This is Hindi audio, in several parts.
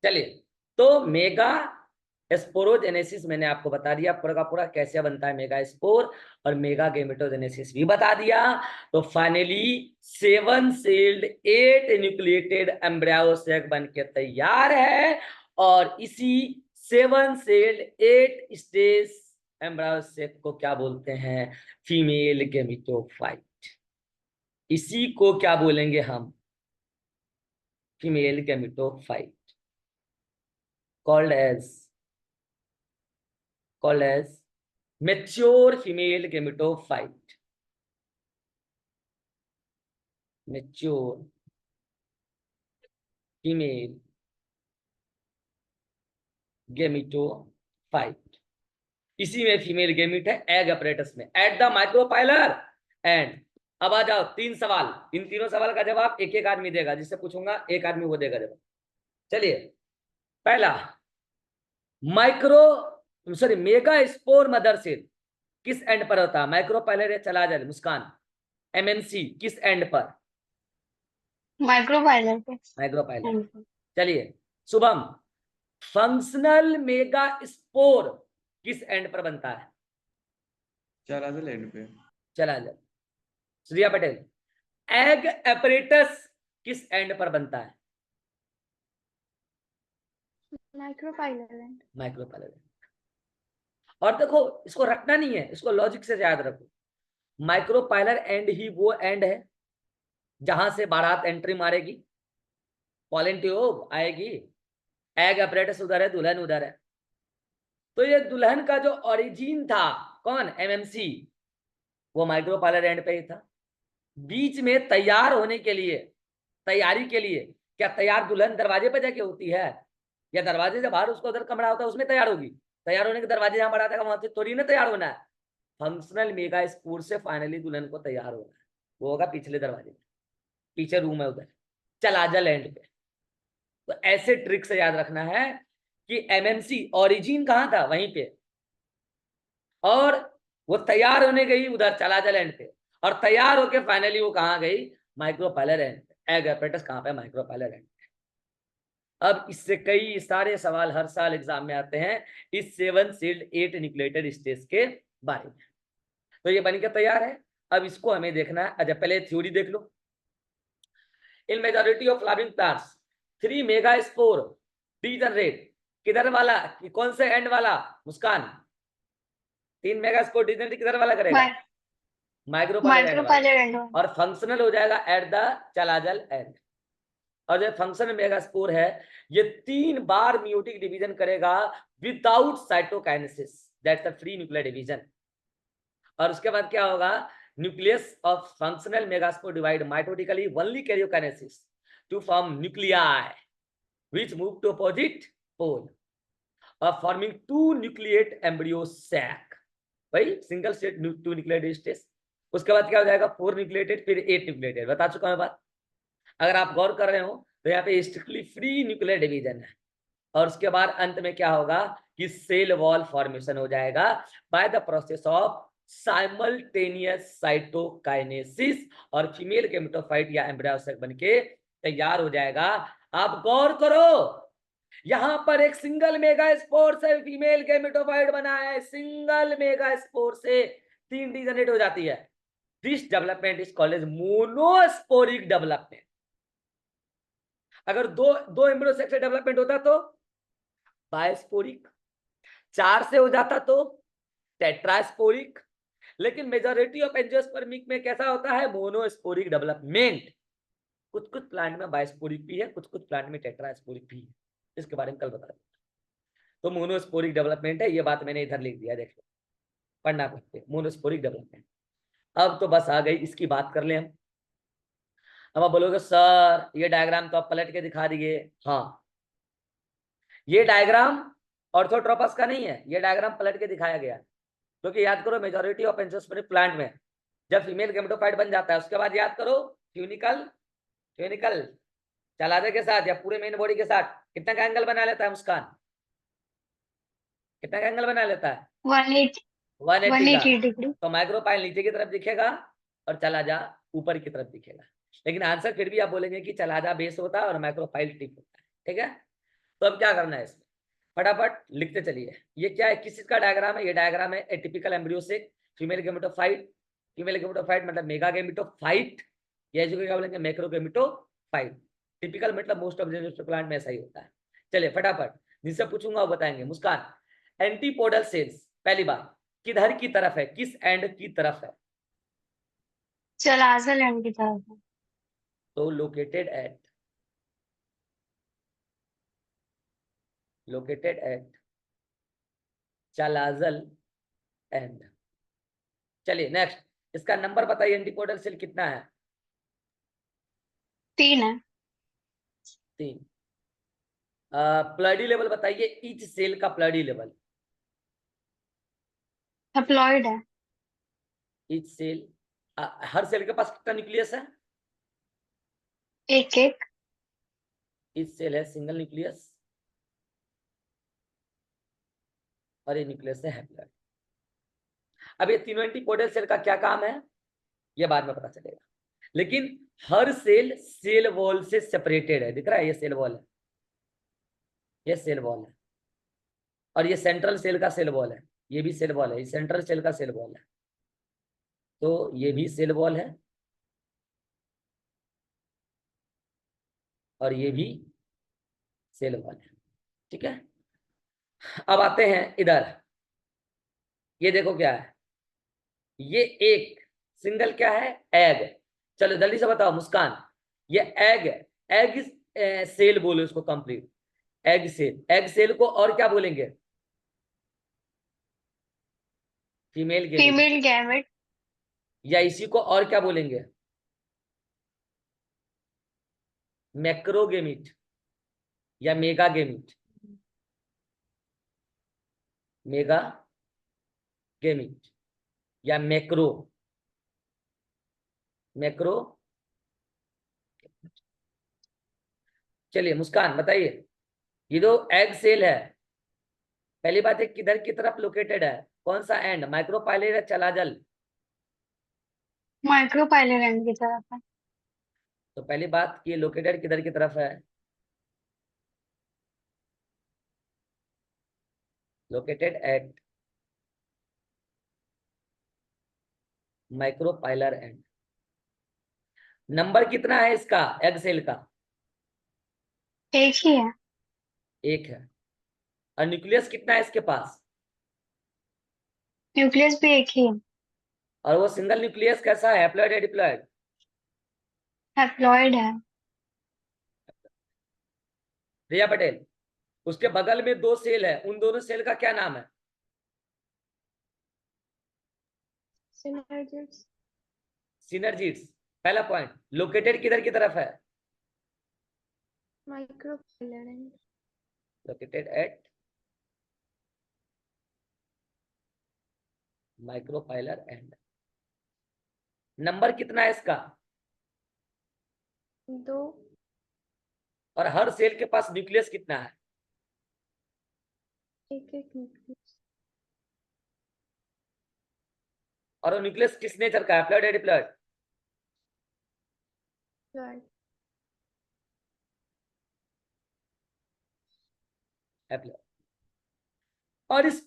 चलिए, तो मेगा स्पोरोजेनेसिस मैंने आपको बता दिया पूरा का पूरा कैसे बनता है मेगा स्पोर, और मेगा गेमेटोजेनेसिस भी बता दिया। तो finally 7 sailed 8 nucleated embryo sac बन के तैयार है, और इसी 7 सेल्ड 8 स्टेज एम्ब्रियो सेक को क्या बोलते हैं? Female gametophyte. इसी को क्या बोलेंगे हम? Female gametophyte, called as called as mature female gametophyte, mature female gametophyte। इसी में फीमेल गेमिट है एग अपरेटस में एट द माइक्रोपाइलर एंड। अब आ जाओ 3 सवाल, इन तीनों सवाल का जवाब एक एक आदमी देगा, जिससे पूछूंगा एक आदमी वो देगा जवाब। चलिए, पहला, micro sorry mega spore mother cell किस एंड पर होता है? माइक्रोपाइलर या चला जाए मुस्कान, एमएमसी किस एंड पर? माइक्रोपाइलर पे। माइक्रोपाइलर। हाँ जी। चलिए, शुभम, फंक्शनल मेगा स्पोर किस एंड पर बनता है? चला जा लैंड पे। Chalaza. Shriya Patel, egg apparatus किस एंड पर बनता है? माइक्रोपाइलर है। माइक्रोपाइलर। और देखो, इसको रखना नहीं है, इसको लॉजिक से याद रखो। माइक्रोपाइलर एंड ही वो एंड है जहां से बारात एंट्री मारेगी, पॉलन ट्यूब आएगी, एग एपरेटस उधर है, दुल्हन उधर है। तो ये दुल्हन का जो ओरिजिन था, कौन? एमएमसी, वो माइक्रोपाइलर एंड पे ही था। बीच में तैयार होने के लिए, तैयारी के लिए, क्या तैयार दुल्हन दरवाजे पे जाके होती है, या दरवाजे से बाहर उसका उधर कमरा होता है उसमें तैयार होगी? तैयार होने के दरवाजे जहां बढ़ाता है वहां से थोड़ी ना तैयार होना है। फंक्शनल मेगा स्पूर से फाइनली दुल्हन को तैयार होना है, वो होगा पिछले दरवाजे में, पीछे रूम है उधर, चला जा लैंड पे। तो ऐसे ट्रिक से याद रखना है कि एमएमसी ओरिजिन कहां था, वहीं पे, और वो तैयार होने गई उधर चला जा लैंड पे, और तैयार होके फाइनली वो कहां गई? माइक्रोपाइलर एंड पे। एग एपरेटस कहां पे? Micropylar end. अब इससे कई सारे सवाल हर साल एग्जाम में आते हैं इस 7 सील्ड 8 न्यूक्लिएटेड स्टेज के बारे में। तो ये बन के तैयार है। अब इसको हमें देखना है। अच्छा, पहले थ्योरी देख लो। In majority of flowering plants 3 megaspore degenerate, किधर वाला, कौन से एंड वाला? मुस्कान, 3 मेगा स्पोर डीजनरेट किधर वाला करेगा? माइक्रोपाइलर एंड वाला। Micropylar and. और फंक्शनल हो जाएगा एट द चलाजल एंड। और जो फंक्शनल मेगा स्पोर है, ये 3 बार म्यूटिक डिवीजन करेगा without cytokinesis, that's a free nuclear division. और उसके बाद क्या होगा? Nucleus of functional megaspore divide mitotically only karyokinesis to form nuclei which move to opposite pole और फॉर्मिंग 2 न्यूक्लिएट एम्ब्रियो सैक, भाई सिंगल स्टेट 2 न्यूक्लिएटेड स्टेज। उसके बाद क्या हो जाएगा? 4 न्यूक्लिएटेड, फिर 8 न्यूक्लिएटेड। बता चुका मैं बात। अगर आप गौर कर रहे हो तो यहाँ पे स्ट्रिक्टली फ्री न्यूक्लियर डिवीजन है। और उसके बाद अंत में क्या होगा कि सेल वॉल फॉर्मेशन हो जाएगा by the process of simultaneous cytokinesis, और फीमेल गेमेटोफाइट या एम्ब्रियोसाइट बनके तैयार हो जाएगा। आप गौर करो, यहां पर एक सिंगल मेगा स्पोर से फीमेल गेमेटोफाइट बना है, सिंगल मेगा स्पोर से 3 डीजनरेट हो जाती है। This development is called as monosporic development. अगर दो दो एम्ब्रियोसेक से डेवलपमेंट होता तो बायस्पोरिक, 4 से हो जाता तो टेट्रास्पोरिक। लेकिन मेजॉरिटी ऑफ एंजियोस्पर्मिक में कैसा होता है? Monosporic development. कुछ कुछ प्लांट में बायस्पोरिक भी है, कुछ कुछ प्लांट में टेट्रास्पोरिक भी है। इसके बारे में कल बता दूं। तो मोनोस्पोरिक डेवलपमेंट है, ये बात मैंने इधर लिख दिया, देख लो, पढ़ना पड़ते मोनोस्पोरिक डेवलपमेंट। अब तो बस आ गई, इसकी बात कर ले हम। अब आप बोलोगे सर ये डायग्राम तो आप पलट के दिखा दिए। हाँ, ये डायग्राम ऑर्थोट्रोपस का नहीं है, ये डायग्राम पलट के दिखाया गया। क्योंकि याद करो, मेजॉरिटी ऑफ एंजियोस्पर्मिक प्लांट में जब फीमेल गेमेटोफाइट बन जाता है, उसके बाद याद करो ट्यूनिकल, ट्यूनिकल चलादे के साथ या पूरे मेन बॉडी के साथ कितना का एंगल बना लेता है मुस्कान? कितना का एंगल बना लेता है? 180 180 का। 180 डिग्री। तो माइक्रोपाइल नीचे की तरफ दिखेगा और चला जा ऊपर की तरफ दिखेगा। लेकिन आंसर फिर भी आप बोलेंगे कि चला जा बेस होता है और माइक्रोपाइल टिप होता है। ठीक है, तो अब क्या करना है इसमें, फटाफट लिखते चलिए। ये क्या है, किस चीज का डायग्राम है, ये डायग्राम है एटिपिकल एम्ब्रियो से फीमेल गेमेटोफाइट। फीमेल गेमेटोफाइट मतलब मेगा गेमेटोफाइट, या इसको क्या बोलेंगे मैक्रो गेमेटोफाइट। टिपिकल मतलब मोस्ट ऑफ द प्लांट में ऐसा ही होता है। चलिए फटाफट जिससे पूछूंगा वो बताएंगे। मुस्कान, एंटीपोडल सेल्स पहली बात किधर की तरफ है, किस एंड की तरफ है? चलाजल एंड की तरफ है। तो लोकेटेड एट चालाजल एंड। चलिए नेक्स्ट, इसका नंबर बताइए, एंटीपोडल सेल कितना है? 3 है। 3। प्लडी लेवल बताइए, ईच सेल का प्लडी लेवल। हेप्लॉइड है। ईच सेल, हर सेल के पास कितना न्यूक्लियस है? एक एक। ईच सेल है सिंगल न्यूक्लियस, और ये न्यूक्लियस है हैप्लॉइड। अब ये तीनों एंटीपोडल सेल का क्या काम है ये बाद में पता चलेगा, लेकिन हर सेल सेल वॉल से सेपरेटेड है। दिख रहा है ये सेल वॉल है, ये सेल वॉल है, और ये सेंट्रल सेल का सेल वॉल है, ये भी सेल वॉल है, ये सेंट्रल सेल का सेल वॉल है, तो ये भी सेल वॉल है और ये भी सेल वॉल है। ठीक है, अब आते हैं इधर, ये देखो क्या है, ये एक सिंगल क्या है, एग। चलो जल्दी से बताओ मुस्कान, ये एग है, एग सेल बोलो इसको complete, egg cell. Egg cell को और क्या बोलेंगे? Female gamete. Female gamete. या इसी को और क्या बोलेंगे? मैक्रोगेमिट या मेगा गेमिट। मेगा गेमिट या मैक्रो, मैक्रो। चलिए मुस्कान बताइए, ये जो एग सेल है, पहली बात है किधर की तरफ लोकेटेड है, कौन सा एंड, माइक्रोपाइलर या चलाजल? माइक्रोपाइलर एंड की तरफ है। तो पहली बात ये लोकेटेड किधर की तरफ है, located at micropylar and. Number कितना है इसका एग सेल का? एक ही है। एक है। और न्यूक्लियस कितना है इसके पास? न्यूक्लियस भी एक ही है। और वो सिंगल न्यूक्लियस कैसा है, हैप्लॉइड या डिप्लॉइड? हैप्लॉइड है। रिया पटेल, उसके बगल में दो सेल है, उन दोनों सेल का क्या नाम है? सिनर्जिड्स। सिनर्जीड्स। पहला पॉइंट, लोकेटेड किधर की तरफ है? Micropylar and. Located at micropylar and. Number कितना है इसका? 2। और हर सेल के पास न्यूक्लियस कितना है? एक एक न्यूक्लियस। और वो न्यूक्लियस किस नेचर का है, हैप्लॉइड या डिप्लॉइड? हैप्लॉइड। और इस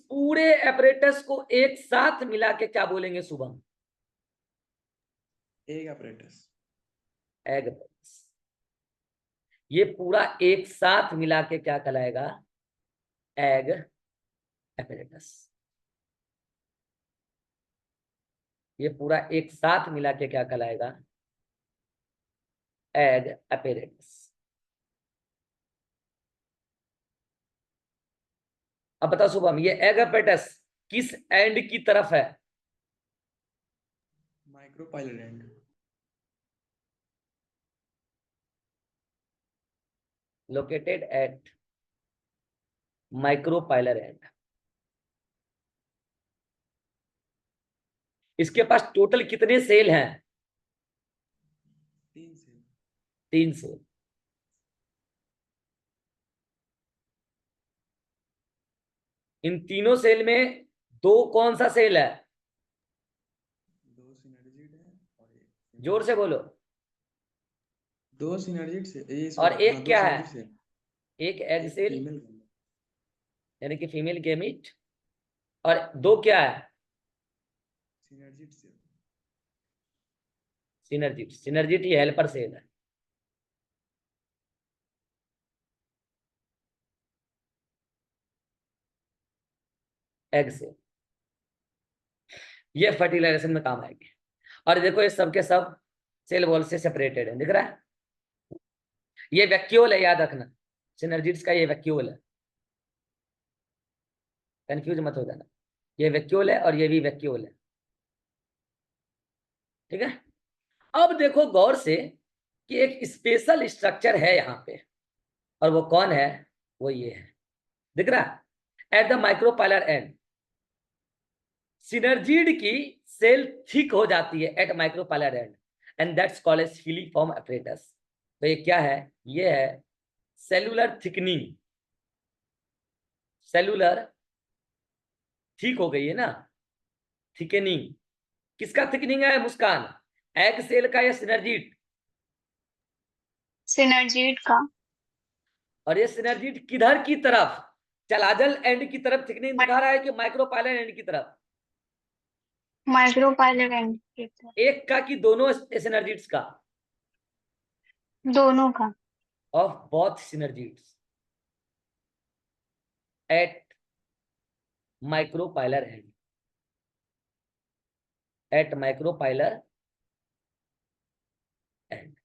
पूरे एपरेटस को एक साथ मिला के क्या बोलेंगे Shubham? Egg apparatus। Egg apparatus। ये पूरा एक साथ मिला के क्या कहलाएगा, एग apparatus। ये पूरा एक साथ मिला के क्या कहलाएगा, एग apparatus। अब बताओ शुभम, ये एग apparatus किस एंड की तरफ है? Micropylar and. Located at micropylar and. इसके पास टोटल कितने सेल हैं? 3 सेल। 3 सेल। इन तीनों सेल में दो कौन सा सेल है? 2 सिनर्जिड है और एक। जोर से बोलो। 2 सिनर्जिड से ये और सॉरी, एक हाँ 2 क्या है? सिनर्जिड से। एक एग सेल फीमेल यानी कि फीमेल गेमिट, और दो क्या है? Synergid cell. सिनर्जिट। सिनर्जिट ये हेल्पर सेल है। एग सेल ये फर्टिलाइजेशन में काम आएगी। और देखो ये सब के सब सेल वॉल से सेपरेटेड है, दिख रहा है? ये वैक्यूल है, याद रखना। सिनर्जिट्स का ये वैक्यूल है, कंफ्यूज मत हो जाना। ये वैक्यूल है और ये भी वैक्यूल है, ठीक है? अब देखो गौर से कि एक स्पेशल स्ट्रक्चर है यहाँ पे, और वो कौन है? वो ये है, दिख रहा? At the micropylar end synergid की सेल थिक हो जाती है at micropylar end, and that's called as filiform apparatus। तो ये क्या है? ये है सेलुलर थिकनिंग। सेलुलर ठीक हो गई है ना, थिकनिंग। किसका थिकनिंग है मुस्कान? एग सेल का या सिनर्जिड? सिनर्जिड का। और ये सिनर्जिड किधर की तरफ? चलाजल एंड की तरफ थिकनिंग दिखा रहा है कि माइक्रोपाइलर एंड की तरफ? माइक्रोपाइलर एंड की तरफ। एक का कि दोनों सिनर्जिड्स का? दोनों का। Of both synergids at micropylar end, at micropylar end.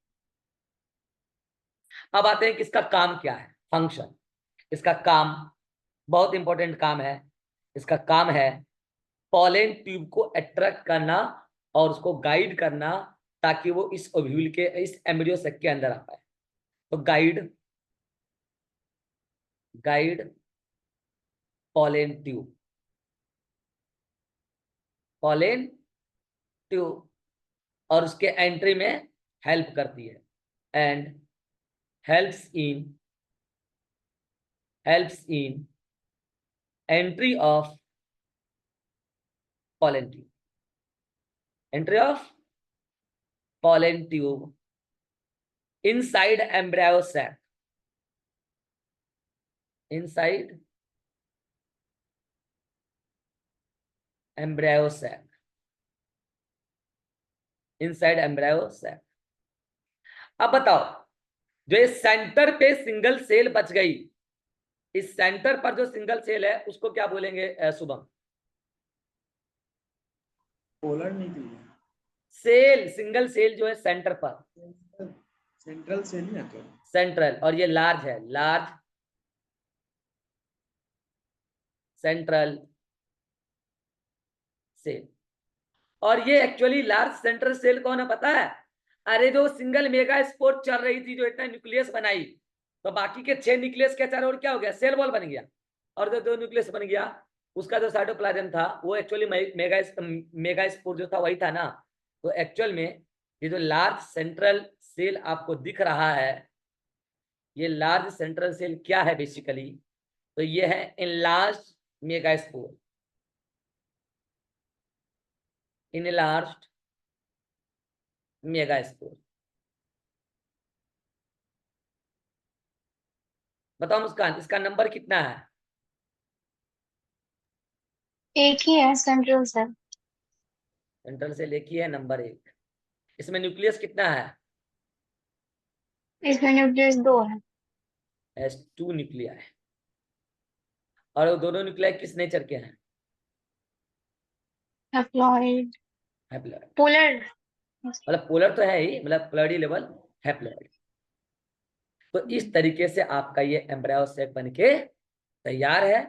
अब आते हैं कि इसका काम क्या है, फंक्शन। इसका काम बहुत इंपॉर्टेंट काम है। इसका काम है पॉलन ट्यूब को अट्रैक्ट करना और उसको गाइड करना, ताकि वो इस ओव्यूल के, इस एम्ब्रियो सेक के अंदर आ पाए। तो guide, guide pollen tube, pollen tube, और उसके एंट्री में हेल्प करती है। And helps in entry of pollen tube, entry of pollen tube inside embryo sac, inside embryo sac, inside embryo sac। अब बताओ, जो इस सेंटर पे सिंगल सेल बच गई, इस सेंटर पर जो सिंगल सेल है उसको क्या बोलेंगे शुभम? पोलर निकली सेल, सिंगल सेल जो है सेंटर पर, सेंट्रल सेल ही ना तो। सेंट्रल। और ये लार्ज है, लार्ज सेंट्रल सेल। और ये एक्चुअली लार्ज सेंट्रल सेल कौन है पता है? अरे जो सिंगल मेगा स्पोर चल रही थी, जो इतना न्यूक्लियस बनाई, तो बाकी के 6 न्यूक्लियस के चारों ओर क्या हो गया? सेल वॉल बन गया। और जो 2 न्यूक्लियस बन गया, उसका जो साइटोप्लाज्म था वो एक्चुअली मेगा स्पोर जो था वही था ना। तो एक्चुअल में ये जो लार्ज सेंट्रल सेल आपको दिख रहा है, ये लार्ज सेंट्रल सेल क्या है बेसिकली? तो ये है enlarged mega spore, enlarged mega spore. बताओ मुस्कान, इसका नंबर कितना है? एक ही है सेंट्रल सेल। सेंट्रल सेल एक ही है, नंबर 1। इसमें न्यूक्लियस कितना है? इसमें न्यूक्लियस 2 है। H2 न्यूक्लिया है। और वो दोनों न्यूक्लिया किस नेचर के हैं? हैप्लॉइड। हैप्लॉइड। पोलर। मतलब पोलर तो है ही, मतलब प्लडी लेवल हैप्लॉइड। तो इस तरीके से आपका ये एम्ब्रायो सेक बन के तैयार है।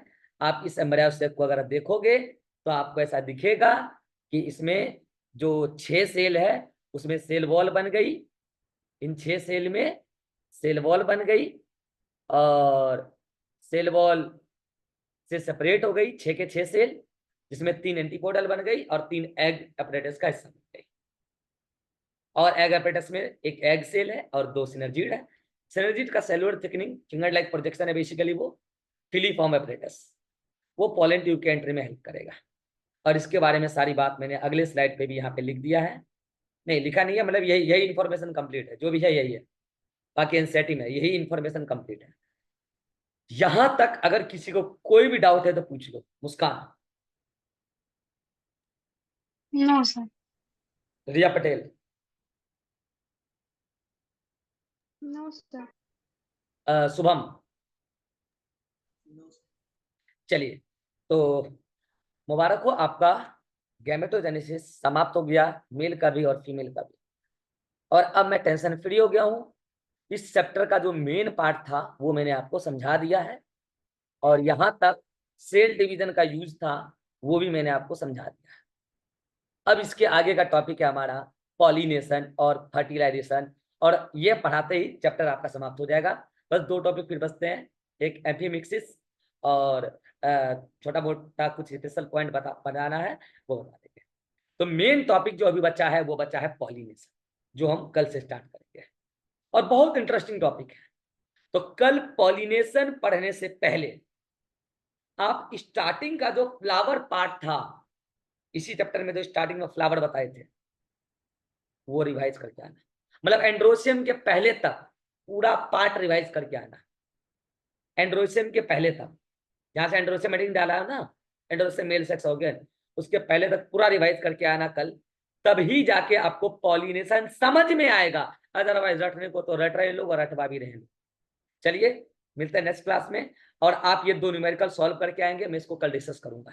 आप इस एम्ब्रायो सेक को अगर देखोगे तो आपको ऐसा दिखेगा कि इसमें जो 6 सेल है उसमें सेल वॉल बन गई, इन 6 सेल में सेल वॉल बन गई, और सेल वॉल से सेपरेट हो गई 6 के 6 सेल, जिसमें 3 एंटीपोडल बन गई और 3 एग अपरेटस का हिस्सा बन गई। और एग अपरेटस में एक एग सेल है और 2 सिनर्जिड है। सिनर्जिड का cellular thickening finger like projection है, बेसिकली वो फिलीफॉर्म अपरेटस, वो पॉलन ट्यूब के एंट्री में हेल्प करेगा। और इसके बारे में सारी बात मैंने अगले स्लाइड पे भी यहाँ पे लिख दिया है। नहीं लिखा नहीं है, मतलब यही यही इन्फॉर्मेशन कंप्लीट है, जो भी है यही है, बाकी एनसीईआरटी में यही इन्फॉर्मेशन कंप्लीट है। यहां तक अगर किसी को कोई भी डाउट है तो पूछ लो। Muskan, no sir. Riya Patel, no sir. Shubham. No चलिए, तो मुबारक हो, आपका गैमेटोजेनेसिस समाप्त हो गया, मेल का भी और फीमेल का भी। और अब मैं टेंशन फ्री हो गया हूं। इस चैप्टर का जो मेन पार्ट था वो मैंने आपको समझा दिया है, और यहां तक सेल डिवीजन का यूज था वो भी मैंने आपको समझा दिया है। अब इसके आगे का टॉपिक है हमारा पॉलिनेशन और फर्टिलाइजेशन, और ये पढ़ाते ही चैप्टर आपका समाप्त हो जाएगा। बस दो टॉपिक फिर बचते हैं, एक एम्फीमिक्सिस और छोटा मोटा कुछ स्पेशल पॉइंट बताना है, वो बता देंगे। तो मेन टॉपिक जो अभी बचा है वो बचा है पॉलिनेशन, जो हम कल से स्टार्ट करेंगे, और बहुत इंटरेस्टिंग टॉपिक है। तो कल पॉलिनेशन पढ़ने से पहले आप स्टार्टिंग का जो फ्लावर पार्ट था, इसी चैप्टर में जो स्टार्टिंग में फ्लावर बताए थे, वो रिवाइज करके आना। मतलब एंड्रोसियम के पहले तक पूरा पार्ट रिवाइज करके आना। एंड्रोसियम के पहले तक, जहां से एंड्रोसियम एडिंग डाला है ना, एंड्रोसियम मेल सेक्स ऑर्गन, उसके पहले तक पूरा रिवाइज करके आना कल। तभी जाके आपको पॉलिनेशन समझ में आएगा, अदरवाइज रटने को तो रट रहे लोग और रटवा भी रहे लोग। चलिए, मिलते हैं नेक्स्ट क्लास में। और आप ये दो न्यूमेरिकल सॉल्व करके आएंगे, मैं इसको कल डिस्कस करूंगा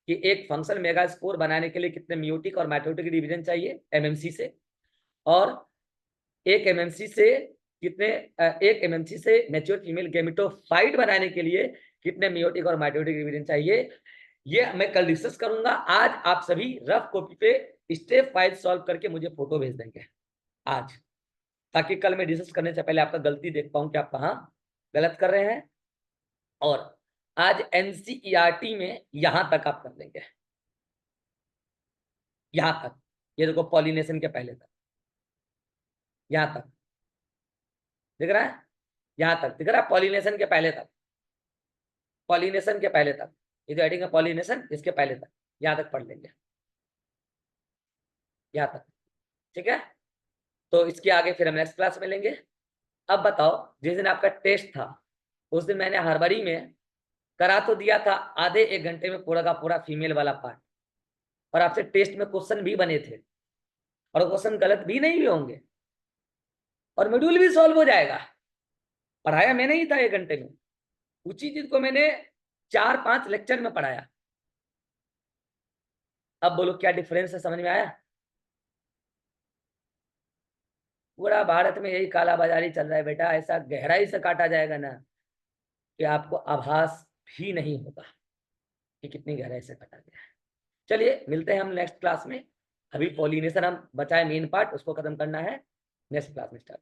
कि एक फंक्शन मेगा स्पोर बनाने के लिए कितने म्यूटिक और माइटोटिक डिवीजन चाहिए एमएमसी से, और एक एमएमसी से एक एमएमसी से मैच्योर फीमेल गेमेटोफाइट बनाने के लिए कितने मियोटिक और माइटोटिक डिवीजन चाहिए, ये मैं कल डिस्कस करूंगा। आज आप सभी रफ कॉपी पे स्टेप 5 सॉल्व करके मुझे फोटो भेज देंगे आज, ताकि कल मैं डिस्कस करने से पहले आपका गलती देख पाऊं कि आप कहाँ गलत कर रहे हैं। और आज एनसीईआरटी में यहां तक आप कर लेंगे, यहां तक, ये देखो पॉलिनेशन के पहले तक, यहां तक दिख रहा है, यहां तक दिख रहा है, पॉलिनेशन के पहले तक, पॉलिनेशन के पहले तक, ये जो एडिंग है पॉलिनेशन, इसके पहले तक, यहां तक पढ़ लेंगे, यहां तक। ठीक है, तो इसके आगे फिर हम नेक्स्ट क्लास में लेंगे। अब बताओ, जिस दिन आपका टेस्ट था उस दिन मैंने हड़बड़ी में करा तो दिया था आधे एक घंटे में पूरा का पूरा फीमेल वाला पार्ट, और आपसे टेस्ट में क्वेश्चन भी बने थे, और क्वेश्चन गलत भी नहीं भी होंगे, और मॉड्यूल भी सॉल्व हो जाएगा। पढ़ाया मैंने ही था 1 घंटे में, उसी चीज को मैंने 4-5 लेक्चर में पढ़ाया। अब बोलो क्या डिफरेंस है, समझ में आया? पूरा भारत में यही काला बाजारी चल रहा है बेटा, ऐसा गहराई से काटा जाएगा ना कि आपको आभास भी नहीं होगा कि कितनी गहराई से काटा गया है। चलिए, मिलते हैं हम नेक्स्ट क्लास में। अभी पॉलिनेशन हम बचाए मेन पार्ट, उसको खत्म करना है, नेक्स्ट क्लास में स्टार्ट।